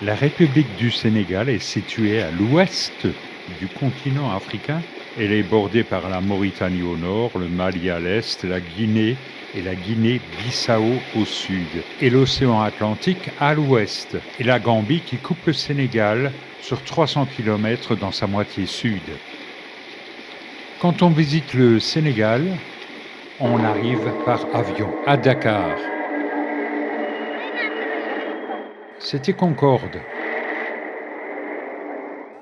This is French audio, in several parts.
La République du Sénégal est située à l'ouest du continent africain. Elle est bordée par la Mauritanie au nord, le Mali à l'est, la Guinée et la Guinée-Bissau au sud, et l'océan Atlantique à l'ouest, et la Gambie qui coupe le Sénégal sur 300 km dans sa moitié sud. Quand on visite le Sénégal, on arrive par avion à Dakar. C'était Concorde.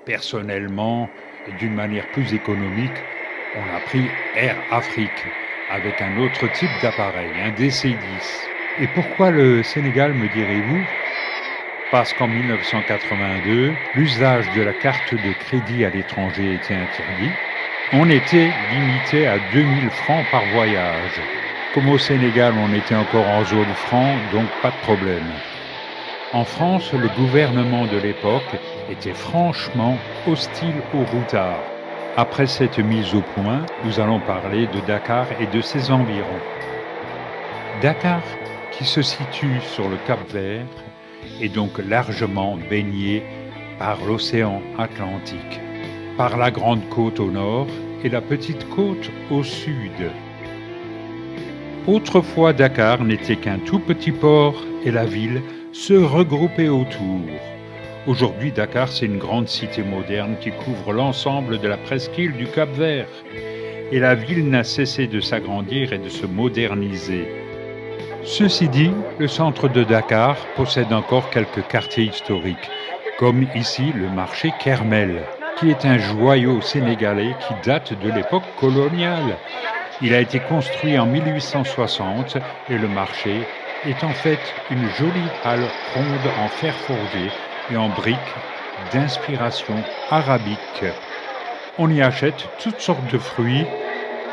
Personnellement, et d'une manière plus économique, on a pris Air Afrique avec un autre type d'appareil, un DC-10. Et pourquoi le Sénégal, me direz-vous? Parce qu'en 1982, l'usage de la carte de crédit à l'étranger était interdit. On était limité à 2000 francs par voyage. Comme au Sénégal, on était encore en zone franc, donc pas de problème. En France, le gouvernement de l'époque était franchement hostile aux routards. Après cette mise au point, nous allons parler de Dakar et de ses environs. Dakar, qui se situe sur le Cap-Vert, est donc largement baigné par l'océan Atlantique, par la grande côte au nord et la petite côte au sud. Autrefois, Dakar n'était qu'un tout petit port et la ville se regrouper autour. Aujourd'hui, Dakar, c'est une grande cité moderne qui couvre l'ensemble de la presqu'île du Cap-Vert. Et la ville n'a cessé de s'agrandir et de se moderniser. Ceci dit, le centre de Dakar possède encore quelques quartiers historiques, comme ici le marché Kermel, qui est un joyau sénégalais qui date de l'époque coloniale. Il a été construit en 1860 et le marché est en fait une jolie halle ronde en fer forgé et en briques d'inspiration arabique. On y achète toutes sortes de fruits,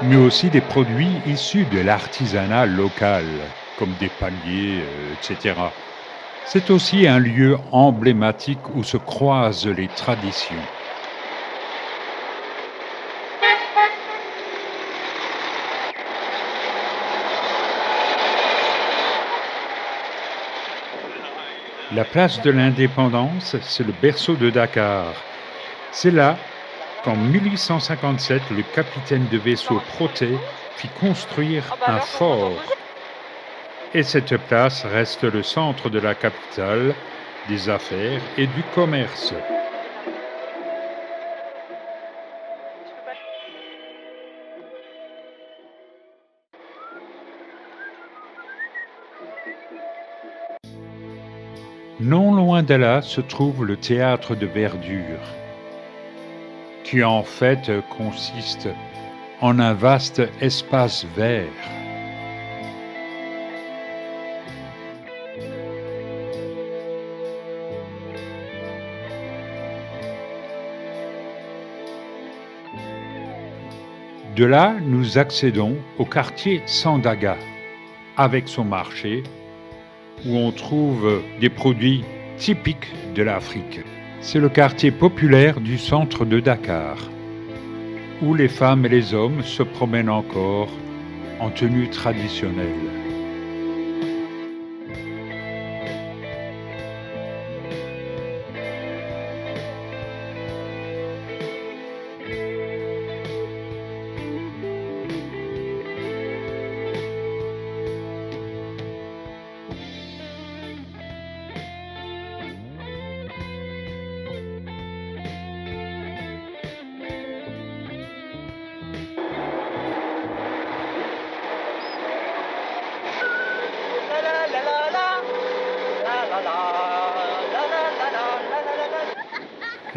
mais aussi des produits issus de l'artisanat local, comme des paniers, etc. C'est aussi un lieu emblématique où se croisent les traditions. La place de l'Indépendance, c'est le berceau de Dakar. C'est là qu'en 1857, le capitaine de vaisseau Protet fit construire un fort. Et cette place reste le centre de la capitale, des affaires et du commerce. Non loin de là se trouve le théâtre de verdure, qui en fait consiste en un vaste espace vert. De là, nous accédons au quartier Sandaga, avec son marché, où on trouve des produits typiques de l'Afrique. C'est le quartier populaire du centre de Dakar, où les femmes et les hommes se promènent encore en tenue traditionnelle.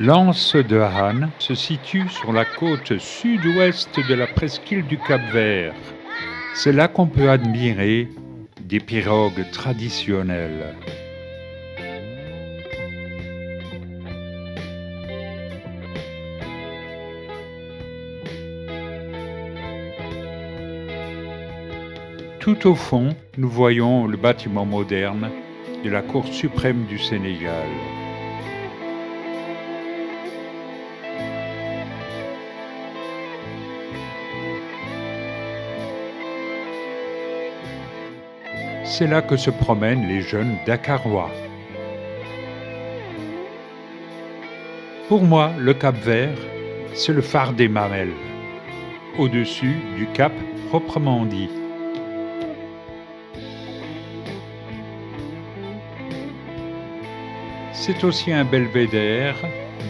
L'anse de Han se situe sur la côte sud-ouest de la presqu'île du Cap-Vert. C'est là qu'on peut admirer des pirogues traditionnelles. Tout au fond, nous voyons le bâtiment moderne de la Cour suprême du Sénégal. C'est là que se promènent les jeunes Dakarois. Pour moi, le Cap-Vert, c'est le phare des Mamelles, au-dessus du cap proprement dit. C'est aussi un belvédère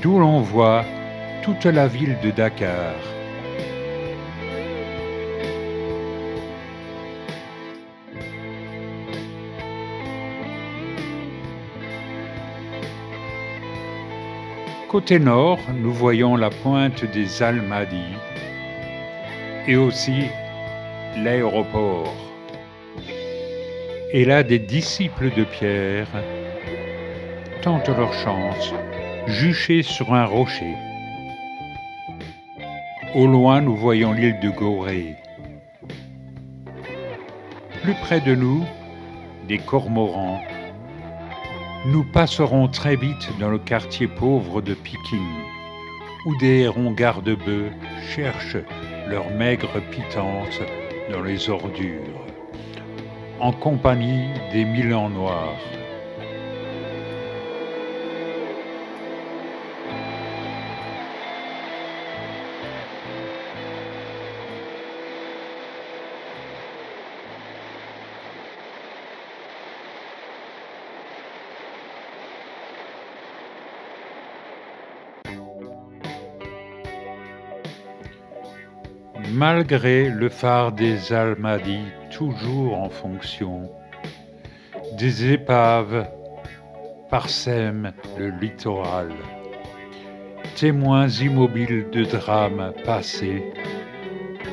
d'où l'on voit toute la ville de Dakar. Côté nord, nous voyons la pointe des Almadies et aussi l'aéroport. Et là, des disciples de Pierre tentent leur chance, juchés sur un rocher. Au loin, nous voyons l'île de Gorée. Plus près de nous, des cormorans. Nous passerons très vite dans le quartier pauvre de Pékin, où des hérons garde-bœufs cherchent leur maigre pitance dans les ordures, en compagnie des milans noirs. Malgré le phare des Almadies toujours en fonction, des épaves parsèment le littoral, témoins immobiles de drames passés,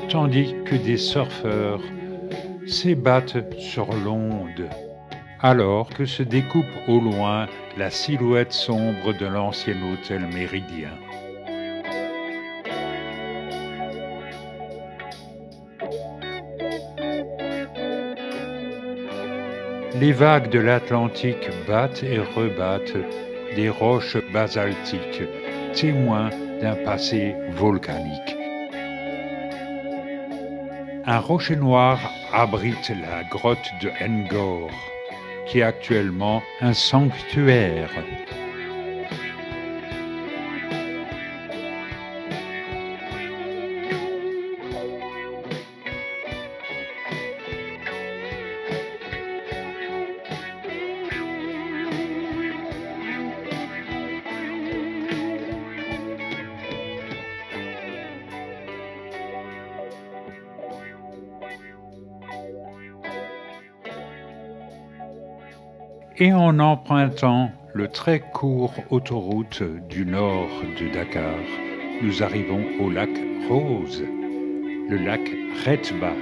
tandis que des surfeurs s'ébattent sur l'onde, alors que se découpe au loin la silhouette sombre de l'ancien hôtel Méridien. Les vagues de l'Atlantique battent et rebattent des roches basaltiques, témoins d'un passé volcanique. Un rocher noir abrite la grotte de Ngor, qui est actuellement un sanctuaire. Et en empruntant le très court autoroute du nord de Dakar, nous arrivons au lac Rose, le lac Retba.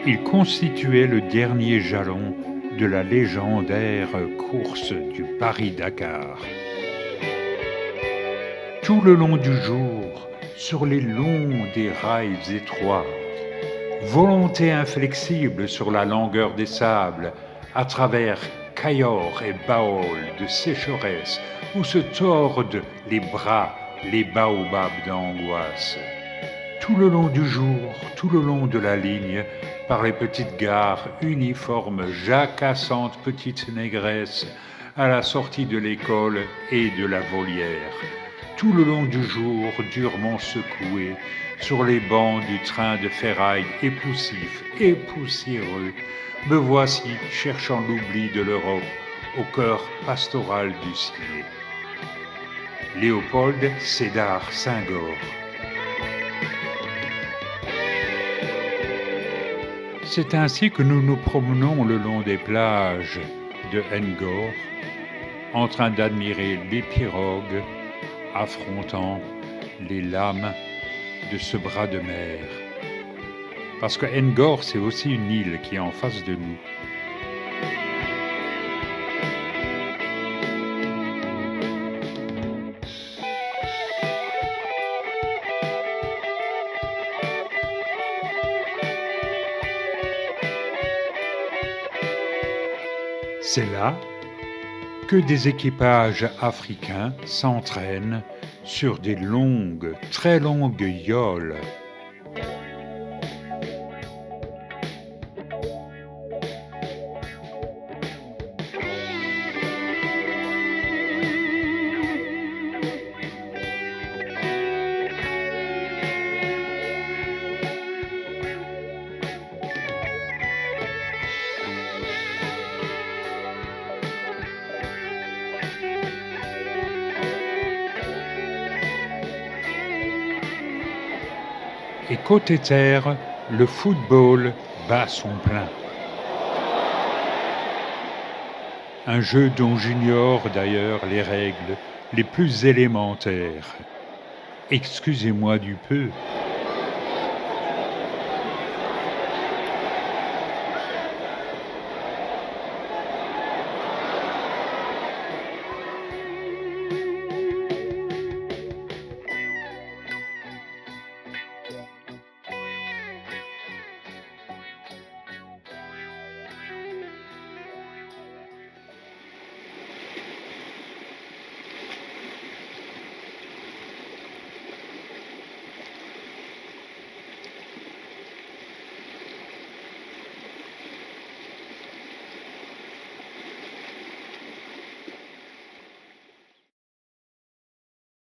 Il constituait le dernier jalon de la légendaire course du Paris-Dakar. Tout le long du jour, sur les longs dérails étroits, volonté inflexible sur la longueur des sables, à travers Cayor et Baol de sécheresse, où se tordent les bras, les baobabs d'angoisse. Tout le long du jour, tout le long de la ligne, par les petites gares uniformes, jacassantes petites négresses, à la sortie de l'école et de la volière. Tout le long du jour, durement secoué, sur les bancs du train de ferraille époussif et poussiéreux, me voici cherchant l'oubli de l'Europe au cœur pastoral du ciné. Léopold Sédar Senghor. C'est ainsi que nous nous promenons le long des plages de Ngor, en train d'admirer les pirogues affrontant les lames de ce bras de mer. Parce que Ngor, c'est aussi une île qui est en face de nous. C'est là que des équipages africains s'entraînent sur des longues, très longues yoles. Et côté terre, le football bat son plein. Un jeu dont j'ignore d'ailleurs les règles les plus élémentaires. Excusez-moi du peu.